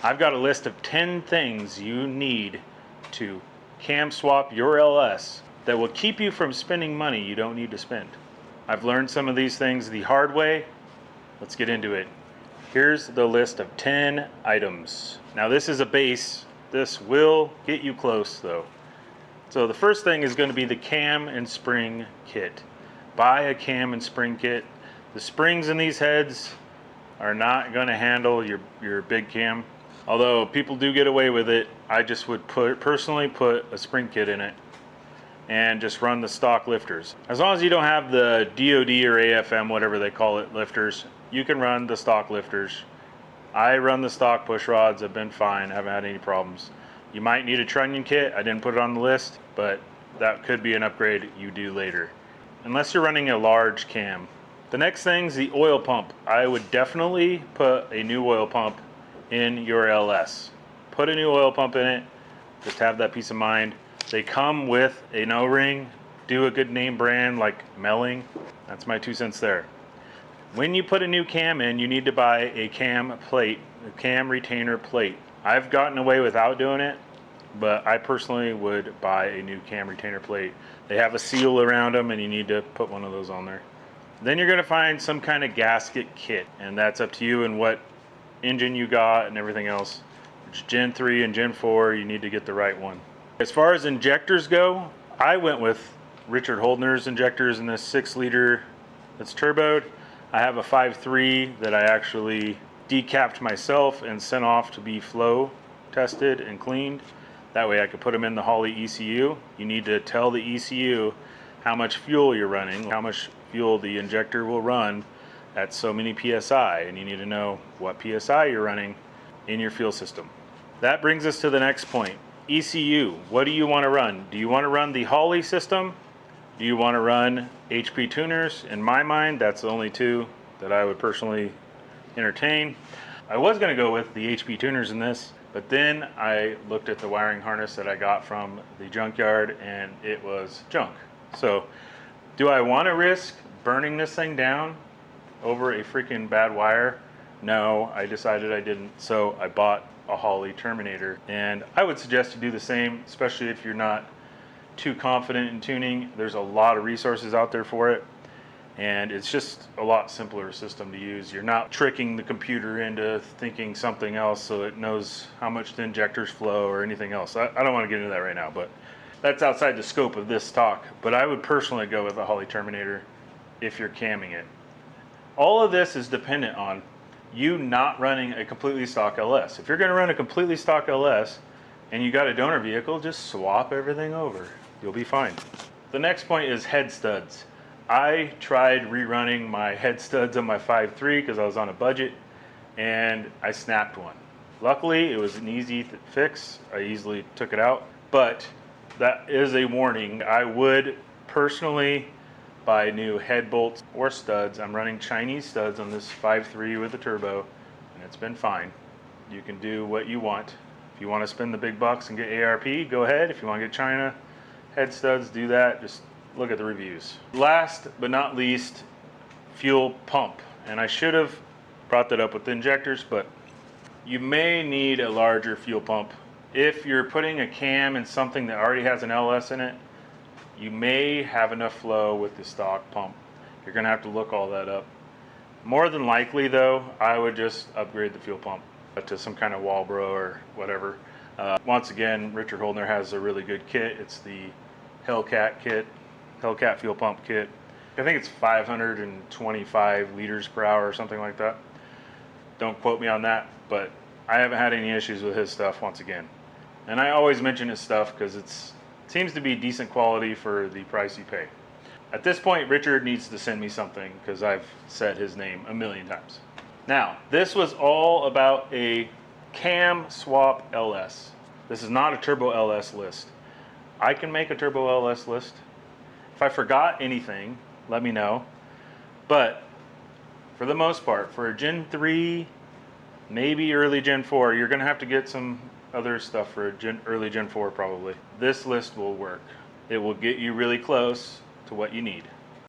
I've got a list of 10 things you need to cam swap your LS that will keep you from spending money you don't need to spend. I've learned some of these things the hard way. Let's get into it. Here's the list of 10 items. Now this is a base. This will get you close though. So the first thing is going to be the cam and spring kit. Buy a cam and spring kit. The springs in these heads are not going to handle your big cam. Although people do get away with it, I just would personally put a spring kit in it and just run the stock lifters. As long as you don't have the DOD or AFM, whatever they call it, lifters, you can run the stock lifters. I run the stock push rods, I've been fine, haven't had any problems. You might need a trunnion kit, I didn't put it on the list, but that could be an upgrade you do later. Unless you're running a large cam. The next thing is the oil pump. I would definitely put a new oil pump in your LS. Put a new oil pump in it, just have that peace of mind. They come with an O-ring. Do a good name brand like Melling. That's my 2 cents there. When you put a new cam in, you need to buy a cam plate, a cam retainer plate. I've gotten away without doing it, but I personally would buy a new cam retainer plate. They have a seal around them and you need to put one of those on there. Then you're going to find some kind of gasket kit, and that's up to you and what engine you got and everything else. It's Gen 3 and Gen 4, you need to get the right one. As far as injectors go, I went with Richard Holdner's injectors in this 6-liter that's turboed. I have a 5.3 that I actually decapped myself and sent off to be flow tested and cleaned. That way I could put them in the Holley ECU. You need to tell the ECU how much fuel you're running, how much fuel the injector will run at so many PSI, and you need to know what PSI you're running in your fuel system. That brings us to the next point. ECU, what do you want to run? Do you want to run the Holley system? Do you want to run HP tuners? In my mind, that's the only two that I would personally entertain. I was going to go with the HP tuners in this, but then I looked at the wiring harness that I got from the junkyard and it was junk. So do I want to risk burning this thing down over a freaking bad wire? No, I decided I didn't. So I bought a Holley Terminator, and I would suggest you do the same, especially if you're not too confident in tuning. There's a lot of resources out there for it, and it's just a lot simpler system to use. You're not tricking the computer into thinking something else so it knows how much the injectors flow or anything else. I don't want to get into that right now, but that's outside the scope of this talk. But I would personally go with a Holley Terminator if you're camming it. All of this is dependent on you not running a completely stock LS. If you're going to run a completely stock LS and you got a donor vehicle, just swap everything over. You'll be fine. The next point is head studs. I tried rerunning my head studs on my 5.3 because I was on a budget, and I snapped one. Luckily, it was an easy fix. I easily took it out, but that is a warning. I would personally buy new head bolts or studs. I'm running Chinese studs on this 5.3 with a turbo, and it's been fine. You can do what you want. If you want to spend the big bucks and get ARP, go ahead. If you want to get China head studs, do that. Just look at the reviews. Last but not least, fuel pump. And I should have brought that up with the injectors, but you may need a larger fuel pump. If you're putting a cam in something that already has an LS in it, you may have enough flow with the stock pump. You're going to have to look all that up. More than likely though, I would just upgrade the fuel pump to some kind of Walbro or whatever. Once again, Richard Holdner has a really good kit. It's the Hellcat kit, Hellcat fuel pump kit. I think it's 525 liters per hour or something like that. Don't quote me on that, but I haven't had any issues with his stuff once again. And I always mention his stuff because it seems to be decent quality for the price you pay. At this point, Richard needs to send me something because I've said his name a million times. Now, this was all about a cam swap LS. This is not a turbo LS list. I can make a turbo LS list. If I forgot anything, let me know. But for the most part, for a Gen 3, maybe early Gen 4, you're going to have to get some other stuff for early Gen 4 probably. This list will work. It will get you really close to what you need.